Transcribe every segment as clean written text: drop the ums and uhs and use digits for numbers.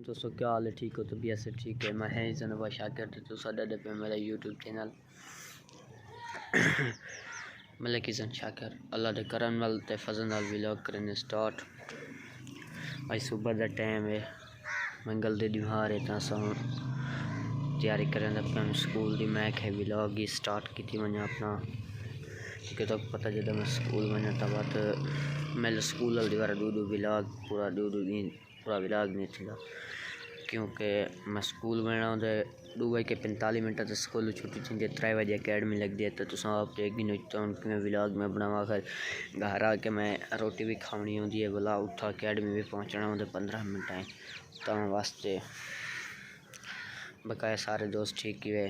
दोस्तों क्या हाल है, ठीक हो? तो भी ऐसे ठीक है। मैं है जनवा शाकिर तो साडा पे मेरा यूट्यूब चैनल मतलब किसन शाकिर अल्लाह दे करम नाल ते फजल नाल व्लॉग करने स्टार्ट। आज सुबह का टाइम है, मंगल दे त्योहार है तो तैयारी करने अपना स्कूल की। मैं है व्लॉग ही स्टार्ट की मैं अपना क्योंकि तो पता जब मैं स्कूल में था बात मेरे स्कूल वाली बार दो व्लॉग पूरा व्लॉग नहीं था क्योंकि मैं स्कूल में 2:45 तो स्कूल छुट्टी थी 3 बजे अकेडमी लगती है तो आप कि व्लॉग में बनावा। फिर घर आके मैं रोटी भी खानी होती है बोला उठा अकेडमी भी पहुँचना होता 15 मिनट तो वास्ते बकाया सारे दोस्त ठीक ही हुए।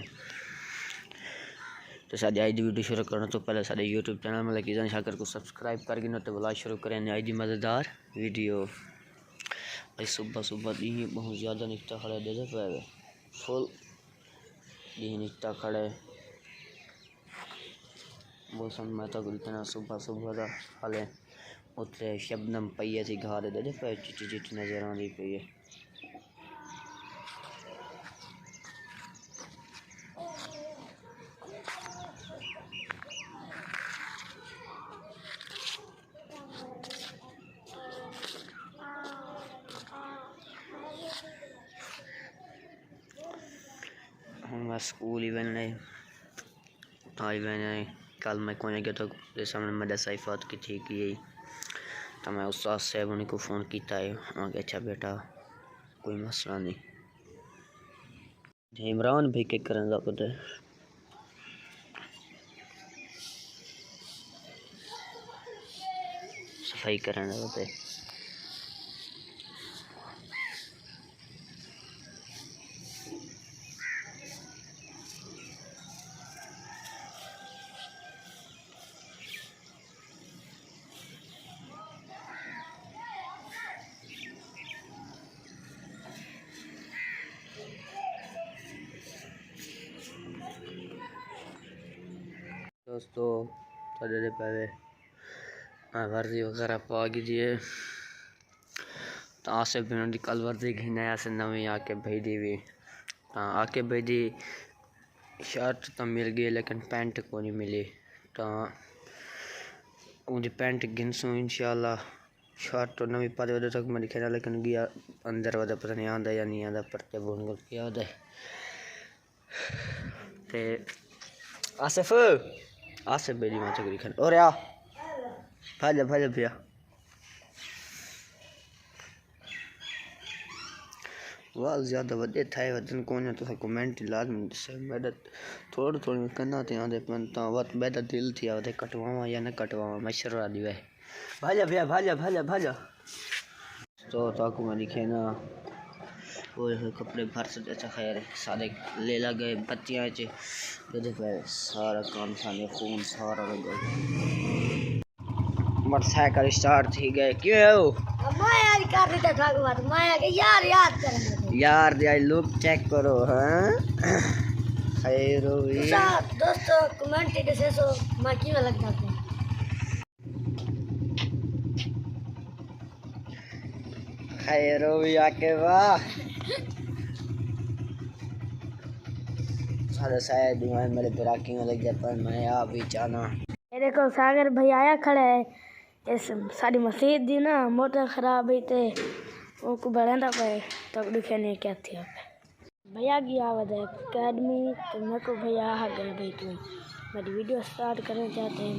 तो साड़ी आज की वीडियो शुरू करने तो पहले साढ़े यूट्यूब चैनल मतलब किसान शाकिर को सब्सक्राइब करके ना तो बोला शुरू करें आज की मज़ेदार वीडियो। भाई सुबह सुबह दी बहुत ज़्यादा निकटा खड़े दे पे फुल दी निकटा खड़े मौसम में तो इतना सुबह सुबह का हाले उत्ते शबनम पई है घार दे पे चिटी चिटी नज़र आती पई है। मैं स्कूल ही बनने आज मैंने कल मैं कोने गया तो सामने मदरसा हिफात की थी कि यही तो मैं उस्ताद साहब उन्हीं को फ़ोन किया है। वहाँ अच्छा बेटा कोई मसला नहीं। इमरान भाई के करने लगते सफाई करने लगते दोस्तों थोड़े पहले वर्दी वगैरह पा गई दिए तो आसे भी कल वर्दी घी नया से नवी आके भाई दी भी आके भाई दी शर्ट तो मिल गई लेकिन पैंट को नहीं मिली तो मुझे पैंट गिनसूँ इंशाल्लाह। शर्ट तो नवी पा दे तक मैं दिखेना लेकिन गया अंदर वादा पता नहीं आता या नहीं आता पर बोल को क्या होता है। आसिफ आसिफ बेरी मां चक्री खन और या भाजा भाजा भैया वाल ज़्यादा वड्डे ठाए वजन कोने तो कमेंट लाजमी दसे मदद थोड़ी थोड़ी करना ते आंदे पन ता वत बेदा दिल थी आवे कटवावा या न कटवावा मशरा दी वे भाजा भैया भाजा भाजा भाजा तो ताकू में दिखे ना वो कपड़े भर से अच्छा खैर है सारे ले लगे बत्तियां च देखो सारा काम सारे खून सारा लगा मोटरसाइकिल स्टार्ट थी गए क्यों मैं यार कर रही था बात मैं यार याद कर यार दे लुक चेक करो हां खैर हो दोस्तों कमेंट कैसे सो मैं क्यों लग जाता हूं खैर हो आके वाह सारे शायद दिमाग मेरे ब्राकी में लग जाता है। मैं आप भी जाना ये देखो सागर भाई आया खड़ा है इस सारी मस्जिद दी ना मोटर खराब है ते वो को बढ़ाना पे तो दिखे नहीं क्या थी भैया की आवाज़ है अकेडमी तो मेरे को भैया आ गए भाई तुम मेरी वीडियो स्टार्ट करना चाहते हैं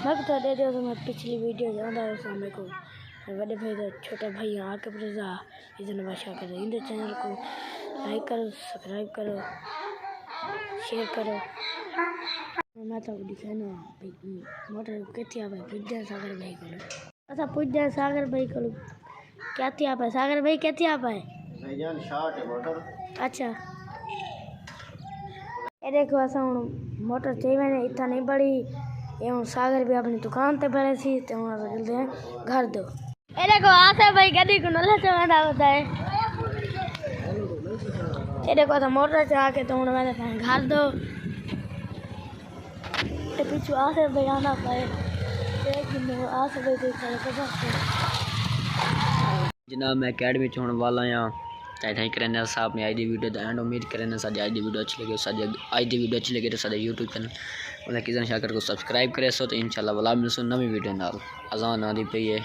मैं तो दे दो तो मैं पिछली वीडियो ज़्यादा है मेरे को बड़े भाई तो छोटा भाई आके प्रजा इधर भाषा कर इन चैनल को लाइक करो सब्सक्राइब करो शेयर करो। मैं तो दिखा ना भाई मोटर क्या भाई पूछ सागर भाई को अच्छा पूछ सागर भाई को क्या थी आप है सागर भाई क्या थी आप है भाईजान शॉर्ट है मोटर अच्छा ये देखो ऐसा मोटर चाहिए मैंने इतना नहीं बड़ी ये सागर भी अपनी दुकान पे बड़े सी तो चलते हैं घर दो ये देखो आशा भाई गड्डी को नल्ला चलाना होता है ये देखो तो मोटर चला के तो मैंने घर दो पीछे आशा भाई आना पाए आशा भाई जनाब मैं अकेडमी होने वाला हाँ ताई करें साहब अपनी आज की वीडियो का एंड उम्मीद करें साड़ी आज की वीडियो अच्छी लगे आज की वीडियो अच्छी लगे तो साढ़े यूट्यूब चैनल मतलब किसी ने शाकर को सब्सक्राइब करे सो तो इंशाल्लाह वाला मिलसूँ नवी वीडियो नाल अजान आदि पई है।